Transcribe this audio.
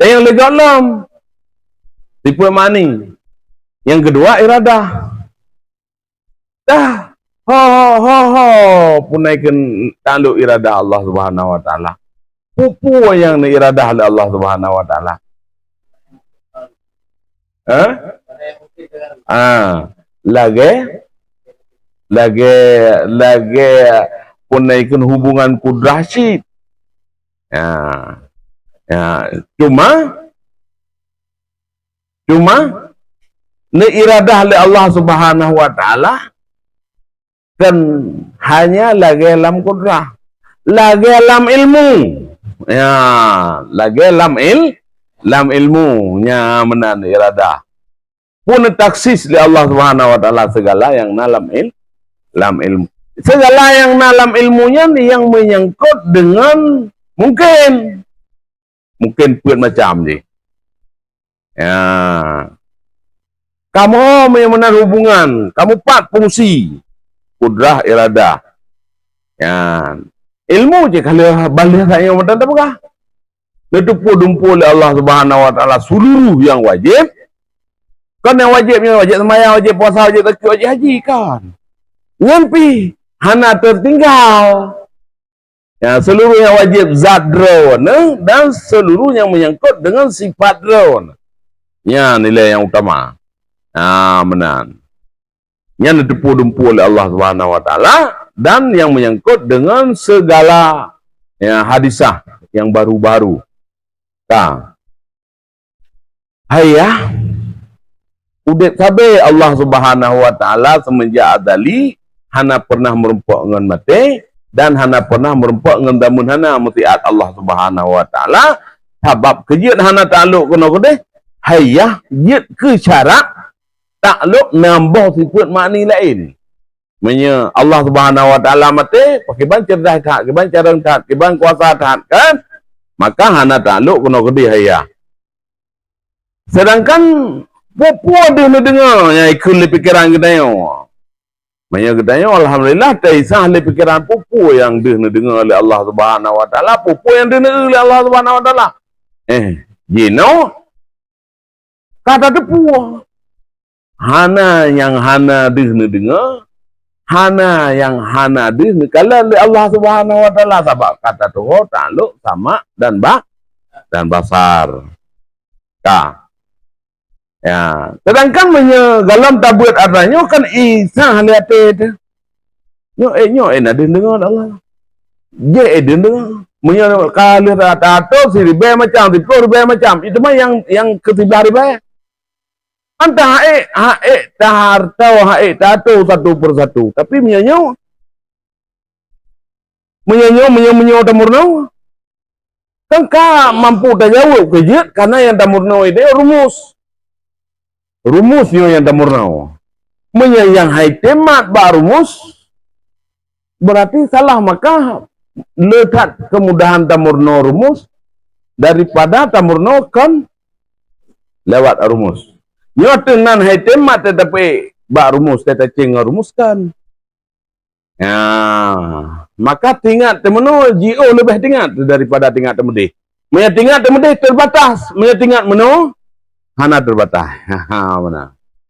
Yang lega lam. Tipu mani. Yang kedua iradah. Dah. Ho. Punaikan tanduk iradah Allah Subhanahu wa taala. Pupu yang iradah oleh Allah Subhanahu wa taala. Lagi punaikan hubungan kudrasyid. Cuma iradah oleh Allah Subhanahu wa taala kan hanya lagi dalam kudrah, lagi dalam ilmu. Lagi dalam ilmunya menan iradah. Pun taksis oleh Allah Subhanahu wa taala segala yang dalam ilmu. Segala yang dalam ilmunya ni yang menyangkut dengan mungkin buat macam ni. Kamu menan hubungan, kamu 4 fungsi. Kudrah, iradah. Ilmu je kalau balik saya medan tak apa. Dumpu oleh Allah Subhanahu wa taala seluruh yang wajib. Kan yang wajibnya wajib sembahyang, wajib puasa, wajib zakat, wajib haji kan. Nyampi hana tertinggal. Seluruh yang wajib zat drone dan seluruh yang menyangkut dengan sifat drone. Nilai yang utama. Menan. Yang dumpu oleh Allah Subhanahu wa taala dan yang menyangkut dengan segala hadisah yang baru-baru. Hayah udet sabe Allah Subhanahu wa taala semenjak adali hana pernah merempok dengan mati dan hana pernah merempok dengan damun hana mutiat Allah Subhanahu wa taala sebab kejut hana takluk kono kodeh hayah jit ke syarat takluk nambah sifat makni lain. Maksudnya Allah Subhanahu wa taala mati pakai ban cerdas tak, pakai ban cara tak, pakai ban kuasa tak kan? Maka hana takluk kono kodeh hayah. Sedangkan popo dia dengar yang ikut pikiran kita yo. Maksudnya kita yo alhamdulillah taisah le pikiran popo yang dia dengar oleh Allah Subhanahu wa taala, popo yang dengar oleh Allah Subhanahu wa taala. Kata tepu. Hana yang hana dengar, hana yang hana dengar kalau oleh Allah Subhanahu wa taala sebab kata tu takluk sama dan basar. Sedangkan dalam tabuat adanya kan Isa lihat itu. Nyo nak dengar Allah. Je dengar. Kalau tato si ribe macam, ribe macam. Itu mah yang ketiga ribe. Antah tato satu persatu. Tapi menyanyo tamurno. Kan mampu dah jauh kejut karena yang tamurno itu rumus. Rumusnya yang tamurno. Yang haitemat ba rumus berarti salah, maka letak kemudahan tamurno rumus daripada tamurno kan lewat rumus. Nyotenan haitemat tetapi ba rumus teta cing rumuskan. Maka tingkat temeno jio lebih tingkat daripada tingkat temedih. Tingkat temedih terbatas, tingkat meno hana terbatas. Benar.